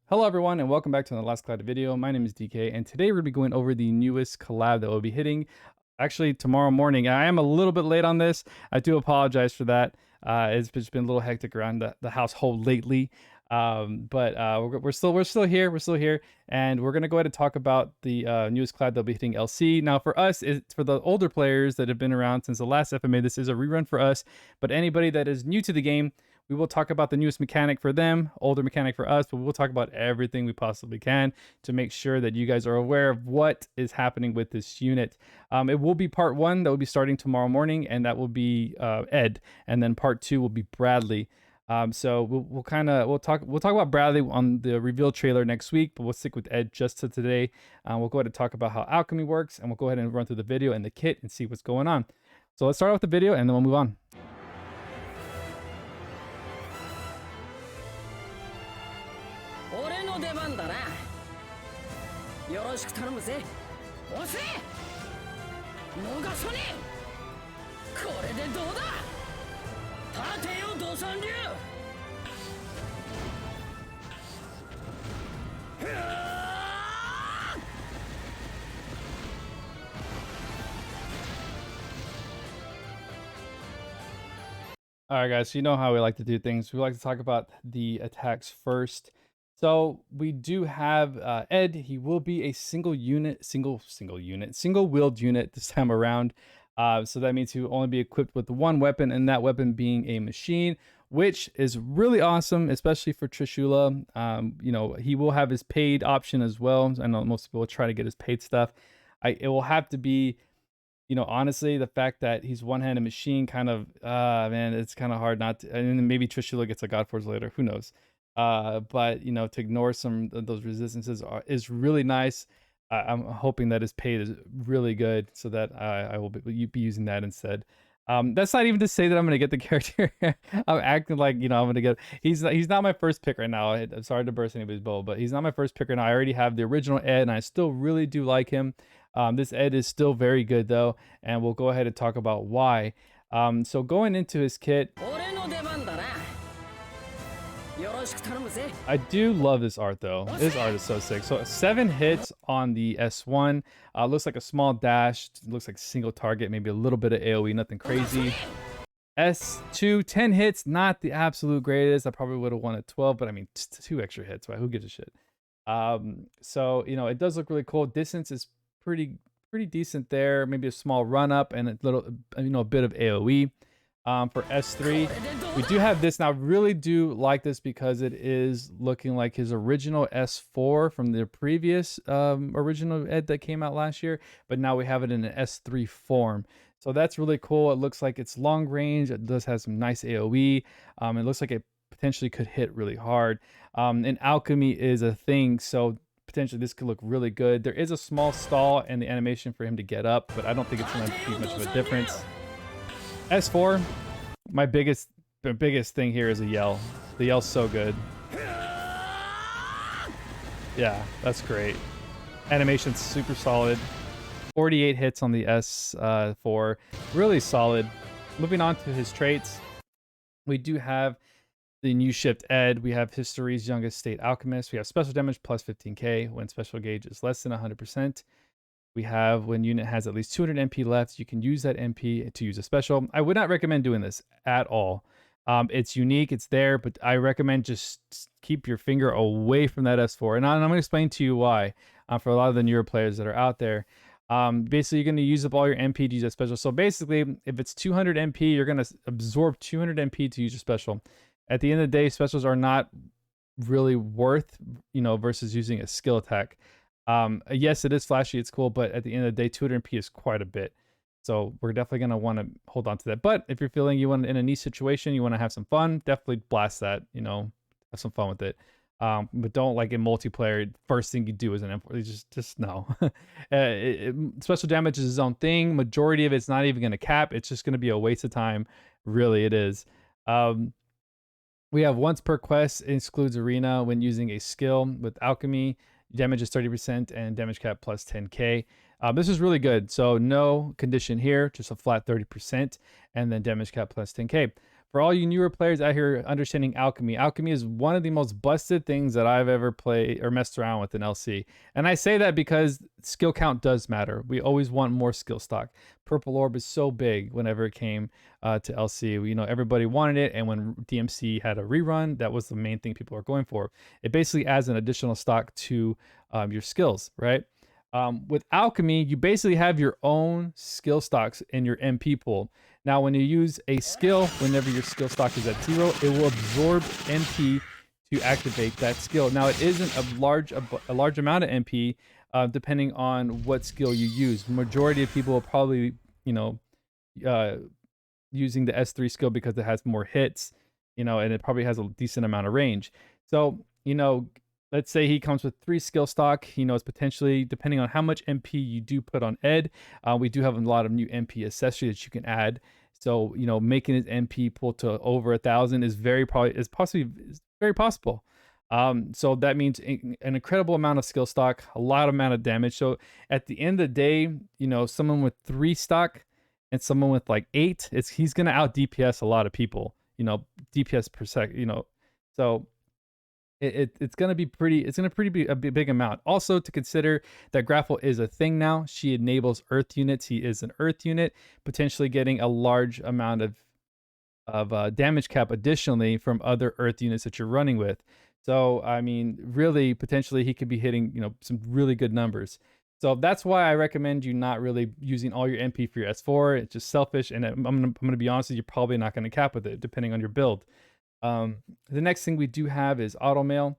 Hello everyone and welcome back to the last Cloudia video. My name is DK and today we're going to be going over the newest collab that will be hitting actually tomorrow morning. I am a little bit late on this. I do apologize for that. It's just been a little hectic around the household lately. But we're still here and we're going to go ahead and talk about the newest collab that'll be hitting LC. Now for us, it's for the older players that have been around since the last FMA. This is a rerun for us, but anybody that is new to the game, we will talk about the newest mechanic for them, older mechanic for us, but we'll talk about everything we possibly can to make sure that you guys are aware of what is happening with this unit. It will be part 1 that will be starting tomorrow morning, and that will be Ed, and then part 2 will be Bradley. So we'll talk about Bradley on the reveal trailer next week, but we'll stick with Ed just to today. We'll go ahead and talk about how alchemy works, and we'll go ahead and run through the video and the kit and see what's going on. So let's start off the video, and then we'll move on. よろしく頼むぜ。押せ。逃さねえ。これでどうだ。立てよ、土産流。Alright guys, so you know how we like to do things. We like to talk about the attacks first. So we do have Ed. He will be a single wheeled unit this time around. So that means he will only be equipped with one weapon, and that weapon being a machine, which is really awesome, especially for Trishula. You know, he will have his paid option as well. I know most people will try to get his paid stuff. It will have to be, you know, honestly, the fact that he's one-handed machine kind of, man, it's kind of hard not to, and then maybe Trishula gets a God Force later, who knows. But you know, to ignore some of those resistances is really nice. I'm hoping that his paid is really good, so that I will be using that instead. That's not even to say that I'm gonna get the character. I'm acting like, you know, I'm gonna get. He's not my first pick right now. I'm sorry to burst anybody's bubble, but he's not my first pick right now. I already have the original Ed, and I still really do like him. This Ed is still very good though, and we'll go ahead and talk about why. So going into his kit, I do love this art though. This art is so sick. So 7 hits on the S1. Looks like a small dash. Looks like single target, maybe a little bit of AoE, nothing crazy. S2, 10 hits, not the absolute greatest. I probably would have won at 12, but I mean, 2 extra hits, right? Who gives a shit? So, you know, it does look really cool. Distance is pretty decent there. Maybe a small run up and a little, you know, a bit of AoE. For S3, we do have this. Now, I really do like this because it is looking like his original S4 from the previous original Ed that came out last year, but now we have it in an S3 form. So that's really cool. It looks like it's long range. It does have some nice AoE. It looks like it potentially could hit really hard. And alchemy is a thing, so potentially this could look really good. There is a small stall in the animation for him to get up, but I don't think it's going to be much of a difference. S4, my biggest thing here is a yell. The yell's so good. Yeah, that's great. Animation's super solid. 48 hits on the S4, really solid. Moving on to his traits, we do have the new shift Ed. We have History's Youngest State Alchemist. We have special damage plus 15k when special gauge is less than 100%. We have when unit has at least 200 MP left, you can use that MP to use a special. I would not recommend doing this at all. It's unique, it's there, but I recommend just keep your finger away from that S4. And I'm going to explain to you why for a lot of the newer players that are out there. Basically, you're going to use up all your MP to use a special. So basically, if it's 200 MP, you're going to absorb 200 MP to use your special. At the end of the day, specials are not really worth, you know, versus using a skill attack. Yes, it is flashy, it's cool, but at the end of the day, 200 MP is quite a bit. So we're definitely going to want to hold on to that. But if you're feeling you want in a niche situation, you want to have some fun, definitely blast that, you know, have some fun with it. But don't, like in multiplayer, first thing you do is an import. Just no. Special damage is its own thing. Majority of it's not even going to cap. It's just going to be a waste of time. Really, it is. We have once per quest, excludes arena when using a skill with alchemy. Damage is 30% and damage cap plus 10k. This is really good. So no condition here, just a flat 30%, and then damage cap plus 10k. For all you newer players out here understanding alchemy, alchemy is one of the most busted things that I've ever played or messed around with in LC. And I say that because skill count does matter. We always want more skill stock. Purple orb is so big whenever it came to LC. You know, everybody wanted it, and when DMC had a rerun, that was the main thing people were going for. It basically adds an additional stock to your skills, right? With alchemy, you basically have your own skill stocks in your MP pool. Now, when you use a skill, whenever your skill stock is at 0, it will absorb MP to activate that skill. Now, it isn't a large amount of MP, depending on what skill you use. Majority of people will probably, you know, using the S3 skill because it has more hits, you know, and it probably has a decent amount of range. So, you know, let's say he comes with 3 skill stock, you know, it's potentially, depending on how much MP you do put on Ed, we do have a lot of new MP accessories that you can add. So, you know, making his MP pull to over 1,000 is very possible. So that means an incredible amount of skill stock, a lot amount of damage. So at the end of the day, you know, someone with 3 stock and someone with like 8, he's gonna out DPS a lot of people, you know, DPS per sec, you know. So it's gonna be be a big amount. Also to consider that Grapple is a thing now. She enables Earth units. He is an Earth unit, potentially getting a large amount of damage cap additionally from other Earth units that you're running with. So I mean, really, potentially he could be hitting, you know, some really good numbers. So that's why I recommend you not really using all your MP for your S4. It's just selfish, and I'm gonna be honest with you, you're probably not gonna cap with it depending on your build. The next thing we do have is auto mail.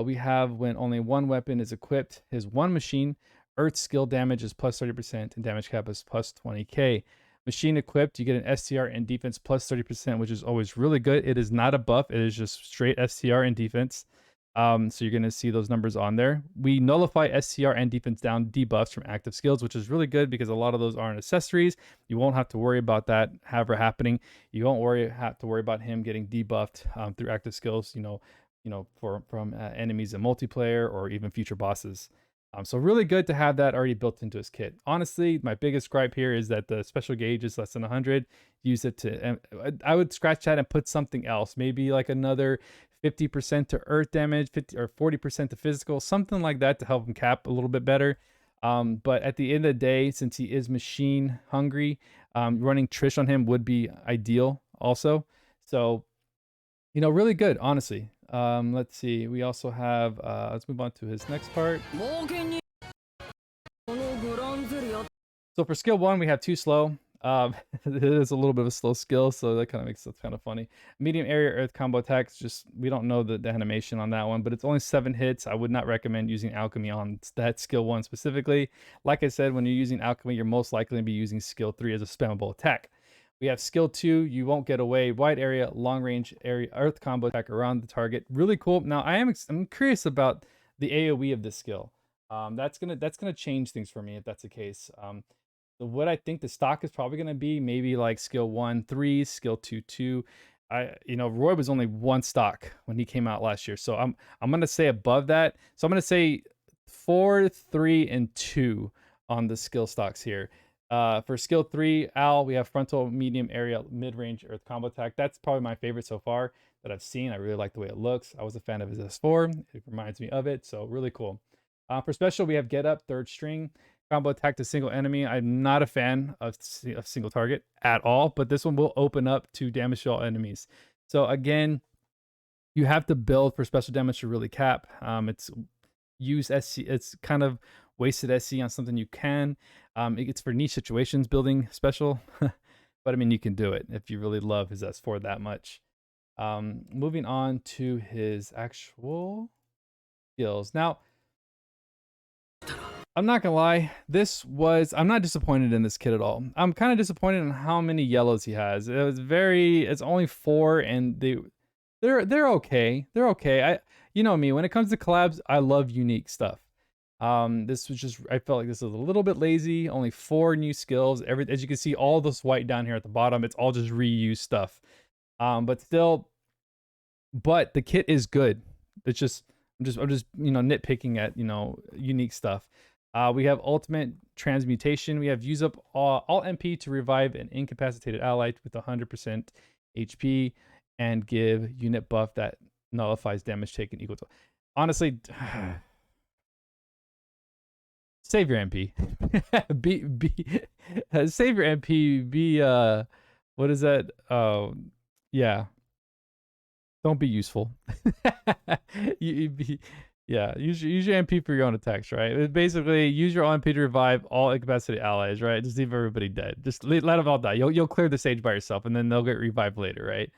We have when only one weapon is equipped, his one machine, Earth skill damage is plus 30% and damage cap is plus 20k. Machine equipped, you get an STR and defense plus 30%, which is always really good. It is not a buff, it is just straight STR and defense. So you're going to see those numbers on there. We nullify STR and defense down debuffs from active skills, which is really good because a lot of those aren't accessories. You won't have to worry about that ever happening. You won't have to worry about him getting debuffed through active skills, you know, from enemies in multiplayer or even future bosses. So really good to have that already built into his kit. Honestly, my biggest gripe here is that the special gauge is less than 100. Use it to, I would scratch that and put something else, maybe like another 50% to earth damage, 50 or 40% to physical, something like that to help him cap a little bit better. But at the end of the day, since he is machine hungry, running Trish on him would be ideal also. So, you know, really good, honestly. Let's see. We also have, let's move on to his next part. So for skill 1, we have 2 slow. It is a little bit of a slow skill, so that kind of makes it kind of funny. Medium area earth combo attacks, just we don't know the animation on that one, but it's only 7 hits. I would not recommend using alchemy on that skill 1 specifically. Like I said, when you're using alchemy, you're most likely to be using skill 3 as a spammable attack. We have skill 2, you won't get away, wide area, long range area, earth combo attack around the target. Really cool. Now I'm curious about the AoE of this skill. That's gonna change things for me if that's the case. So what I think the stock is probably going to be maybe like skill 1, 3, skill 2, 2. You know, Roy was only 1 stock when he came out last year. So I'm going to say above that. So I'm going to say 4, 3, and 2 on the skill stocks here. For skill 3, Al, we have frontal, medium, area, mid-range, earth combo attack. That's probably my favorite so far that I've seen. I really like the way it looks. I was a fan of his S4. It reminds me of it. So really cool. For special, we have get up, third string. Combo attack to single enemy. I'm not a fan of single target at all, but this one will open up to damage to all enemies. So again, you have to build for special damage to really cap. It's use SC. It's kind of wasted SC on something you can. It's for niche situations building special, but I mean you can do it if you really love his S4 that much. Moving on to his actual skills now. I'm not gonna lie, I'm not disappointed in this kit at all. I'm kind of disappointed in how many yellows he has. It's only 4 and they're okay. They're okay. You know me, when it comes to collabs, I love unique stuff. This was just, I felt like this was a little bit lazy, only 4 new skills. As you can see, all this white down here at the bottom, it's all just reused stuff. But the kit is good. It's just, I'm just, you know, nitpicking at, you know, unique stuff. We have ultimate transmutation. We have use up all MP to revive an incapacitated ally with 100% HP, and give unit buff that nullifies damage taken equal to. Honestly, save your MP. Save your MP. Be what is that? Yeah. Don't be useful. Yeah, use your MP for your own attacks, right? Basically, use your MP to revive all incapacity allies, right? Just leave everybody dead. Just let them all die. You'll clear the stage by yourself, and then they'll get revived later, right?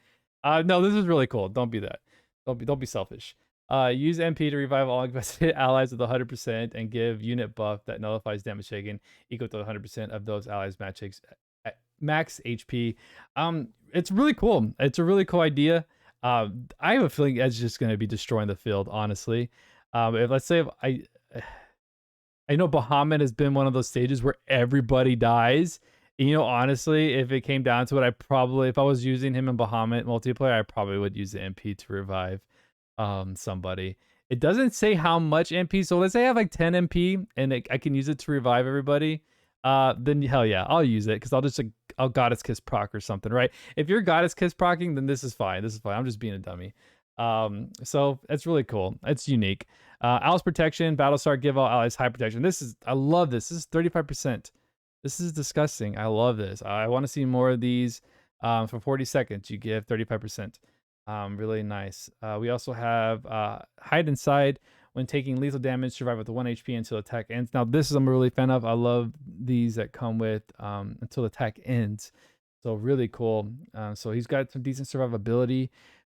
No, this is really cool. Don't be that. Don't be selfish. Use MP to revive all incapacitated allies with 100% and give unit buff that nullifies damage taken equal to 100% of those allies' max HP. It's really cool. It's a really cool idea. I have a feeling Ed's just going to be destroying the field, honestly. If let's say I know Bahamut has been one of those stages where everybody dies. And, you know, honestly, if it came down to it, if I was using him in Bahamut multiplayer, I probably would use the MP to revive somebody. It doesn't say how much MP, so let's say I have like 10 MP and I can use it to revive everybody. Then hell yeah, I'll use it because I'll Goddess Kiss proc or something, right? If you're Goddess Kiss procking, then this is fine. This is fine. I'm just being a dummy. So it's really cool. It's unique. Alice protection, Battlestar, give all allies high protection. I love this. This is 35%. This is disgusting. I love this. I want to see more of these. For 40 seconds, you give 35%. Really nice. We also have hide inside. When taking lethal damage, survive with 1 HP until attack ends. Now, this is I'm a really fan of. I love these that come with until attack ends. So really cool. So he's got some decent survivability.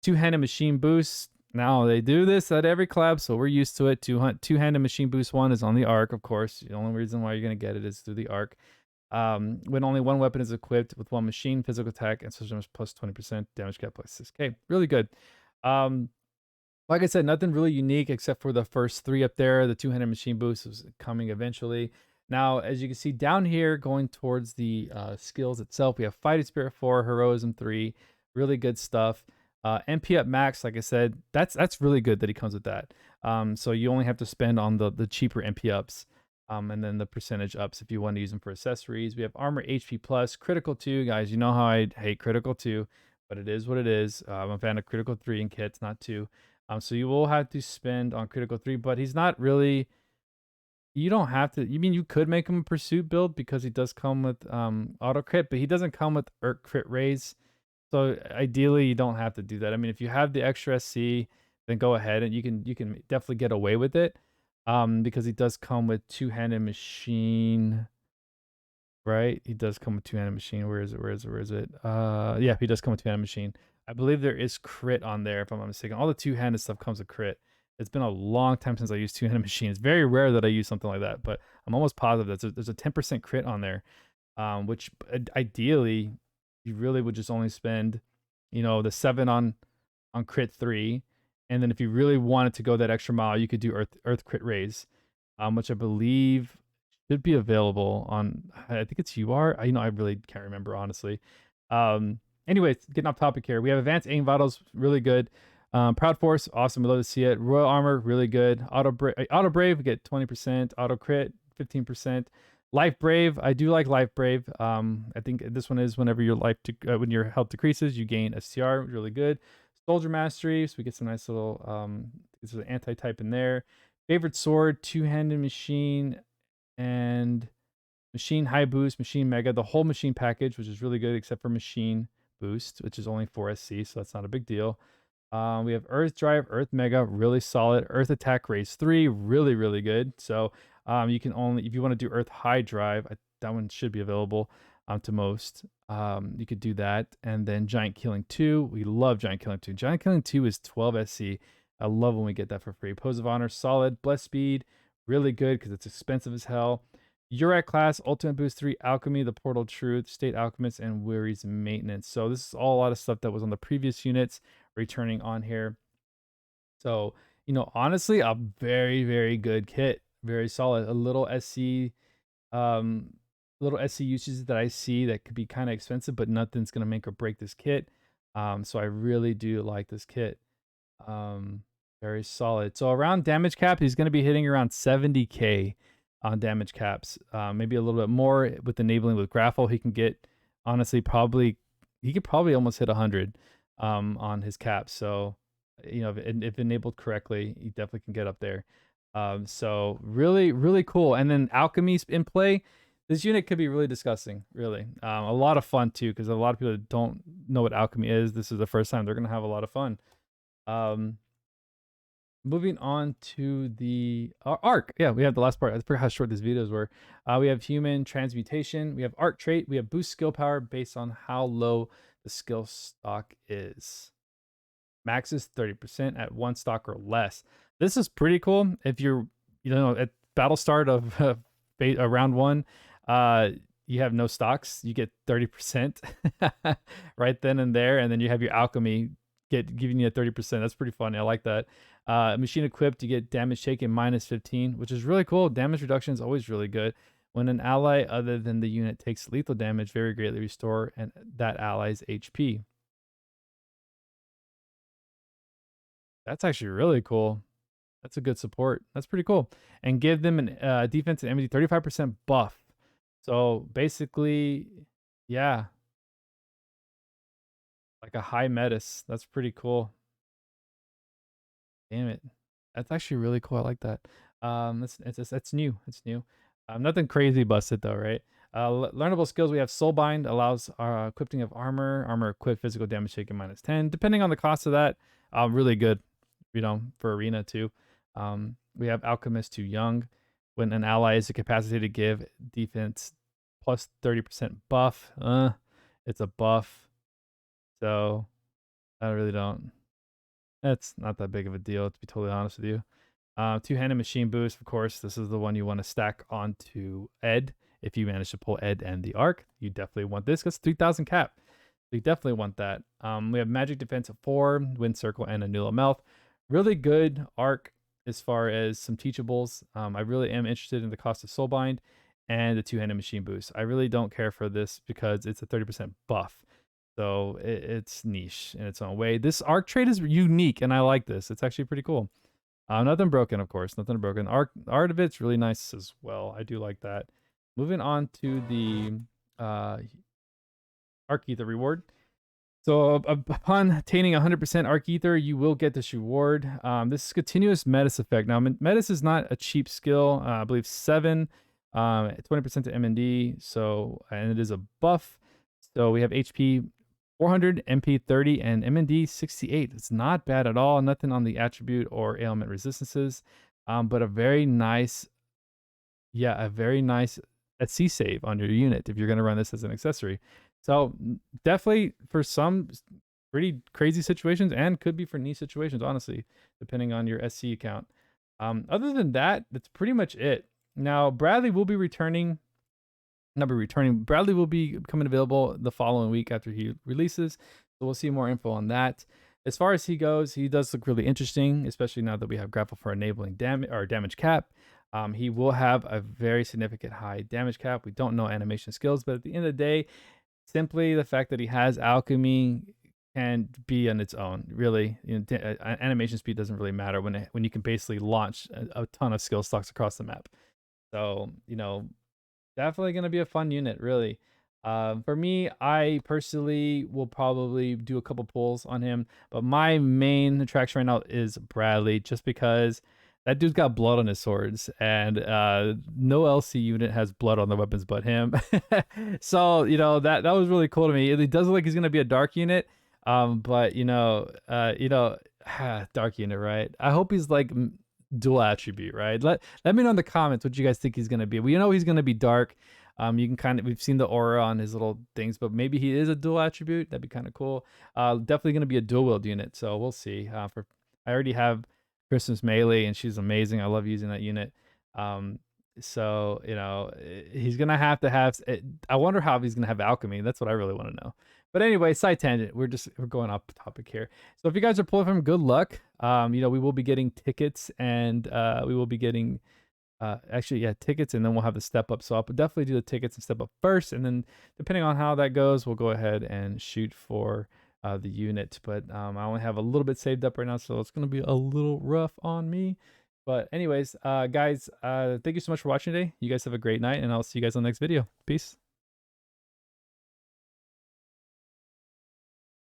Two-handed machine boost. Now, they do this at every collab, so we're used to it. Two-handed machine boost 1 is on the arc, of course. The only reason why you're going to get it is through the arc. When only one weapon is equipped with one machine, physical attack and social damage plus 20%, damage cap plus 6k. Really good. Like I said, nothing really unique except for the first 3 up there. The two-handed machine boost is coming eventually. Now, as you can see down here, going towards the skills itself, we have Fighting Spirit 4, Heroism 3. Really good stuff. MP up max, like I said, that's really good that he comes with that. So you only have to spend on the cheaper MP ups. And then the percentage ups if you want to use them for accessories. We have armor HP plus, critical 2. Guys, you know how I hate critical 2, but it is what it is. I'm a fan of critical 3 in kits, not 2. So you will have to spend on critical 3, but he's not really, you don't have to, you could make him a pursuit build because he does come with auto crit, but he doesn't come with crit raise. So ideally you don't have to do that. I mean, if you have the extra SC, then go ahead and you can definitely get away with it. Because he does come with two-handed machine, right? He does come with two-handed machine. Where is it? Yeah, he does come with two-handed machine. I believe there is crit on there, if I'm not mistaken. All the two-handed stuff comes with crit. It's been a long time since I used two-handed machine. It's very rare that I use something like that, but I'm almost positive that there's a 10% crit on there, which ideally you really would just only spend, the 7 on crit 3. And then if you really wanted to go that extra mile, you could do Earth Crit Raise, which I believe should be available on, I think it's UR. I really can't remember, honestly. Anyways, getting off topic here. We have Advanced Aim Vitals, really good. Proud Force, awesome. We love to see it. Royal Armor, really good. Auto Brave, we get 20%. Auto Crit, 15%. Life Brave, I do like Life Brave. I think this one is whenever your when your health decreases, you gain STR, really good. Soldier Mastery, so we get some nice little this is an anti-type in there. Favorite Sword, two-handed machine, and machine high boost, machine mega, the whole machine package, which is really good, except for machine boost, which is only 4 SC, so that's not a big deal. We have Earth Drive, Earth Mega, really solid. Earth Attack Raise 3, really, really good. So you can only, if you want to do Earth High Drive, that one should be available to most. You could do that. And then Giant Killing 2. We love Giant Killing 2. Giant Killing 2 is 12 SC. I love when we get that for free. Pose of Honor, solid. Bless Speed, really good because it's expensive as hell. Urat class, Ultimate Boost 3, Alchemy, the Portal Truth, State Alchemist, and Weary's Maintenance. So this is all a lot of stuff that was on the previous units returning on here. So, honestly, a very, very good kit. Very solid. A little SC uses that I see that could be kind of expensive, but nothing's going to make or break this kit. So I really do like this kit. Very solid. So around damage cap, he's going to be hitting around 70k on damage caps. Maybe a little bit more with enabling with grapple. He can get, honestly, probably he could probably almost hit 100 on his cap. So, you know, if enabled correctly, he definitely can get up there. So really, really cool. And then alchemy's in play. This unit could be really disgusting, really. A lot of fun too, because a lot of people don't know what alchemy is. This is the first time they're gonna have a lot of fun. Moving on to the arc. Yeah, we have the last part. I forgot how short these videos were. We have human transmutation. We have arc trait. We have boost skill power based on how low the skill stock is. Max is 30% at 1 stock or less. This is pretty cool. If you're, you know, at battle start of round 1, you have no stocks, you get 30% right then and there, and then you have your alchemy giving you a 30%. That's pretty funny. I like that. Machine equipped, you get damage taken minus 15, which is really cool. Damage reduction is always really good. When an ally other than the unit takes lethal damage, very greatly restore and that ally's HP. That's actually really cool. That's a good support. That's pretty cool. And give them an defense and MD 35% buff. So basically, yeah, like a high metis. That's pretty cool. Damn it. That's actually really cool. I like that. It's new. It's new. Nothing crazy busted though, right? Learnable skills. We have Soulbind, allows equipping of armor. Armor equipped, physical damage taken minus 10. Depending on the cost of that, really good, you know, for arena too. We have Alchemist too young. When an ally is incapacitated to give defense plus 30% buff. It's a buff. So I really don't. That's not that big of a deal, to be totally honest with you. Two-handed machine boost, of course. This is the one you want to stack onto Ed. If you manage to pull Ed and the Arc, you definitely want this. That's 3,000 cap. So you definitely want that. We have magic defense of 4, wind circle, and a Nula mouth. Really good Arc as far as some teachables. I really am interested in the cost of Soulbind and the two-handed machine boost. I really don't care for this because it's a 30% buff. So it's niche in its own way. This arc trait is unique, and I like this. It's actually pretty cool. Nothing broken, of course. Nothing broken. Art of it's really nice as well. I do like that. Moving on to the Arc Ether reward. So upon attaining 100% Arc Ether, you will get this reward. This is continuous Metis effect. Now, Metis is not a cheap skill. I believe 7, 20% to MND. So, and it is a buff. So we have HP 400, MP 30, and MND 68. It's not bad at all. Nothing on the attribute or ailment resistances, but a very nice, SC save on your unit if you're going to run this as an accessory. So definitely for some pretty crazy situations, and could be for niche situations, honestly, depending on your SC account. Other than that, that's pretty much it. Now, Bradley will be returning. Bradley will be becoming available the following week after he releases. So we'll see more info on that. As far as he goes, he does look really interesting, especially now that we have grapple for enabling damage cap. He will have a very significant high damage cap. We don't know animation skills, but at the end of the day, simply the fact that he has alchemy can be on its own. Really, you know, animation speed doesn't really matter when you can basically launch a ton of skill stocks across the map. So, you know, definitely going to be a fun unit, really. For me, I personally will probably do a couple pulls on him, but my main attraction right now is Bradley, just because that dude's got blood on his swords, and no LC unit has blood on their weapons but him. So, you know, that was really cool to me. It does look like he's going to be a dark unit, but dark unit, right? I hope he's like dual attribute, right? Let me know in the comments what you guys think he's going to be. We know he's going to be dark. You can we've seen the aura on his little things, but maybe he is a dual attribute. That'd be kind of cool. Definitely going to be a dual wield unit, so we'll see. I already have Christmas Melee, and she's amazing. I love using that unit. So, you know, he's going to have I wonder how he's going to have alchemy. That's what I really want to know. But anyway, side tangent. We're going off topic here. So if you guys are pulling from, good luck. You know, we will be getting tickets, and we will be getting tickets, and then we'll have the step up. So I'll definitely do the tickets and step up first, and then depending on how that goes, we'll go ahead and shoot for the unit. But I only have a little bit saved up right now, so it's going to be a little rough on me. But anyways, guys, thank you so much for watching today. You guys have a great night, and I'll see you guys on the next video. Peace.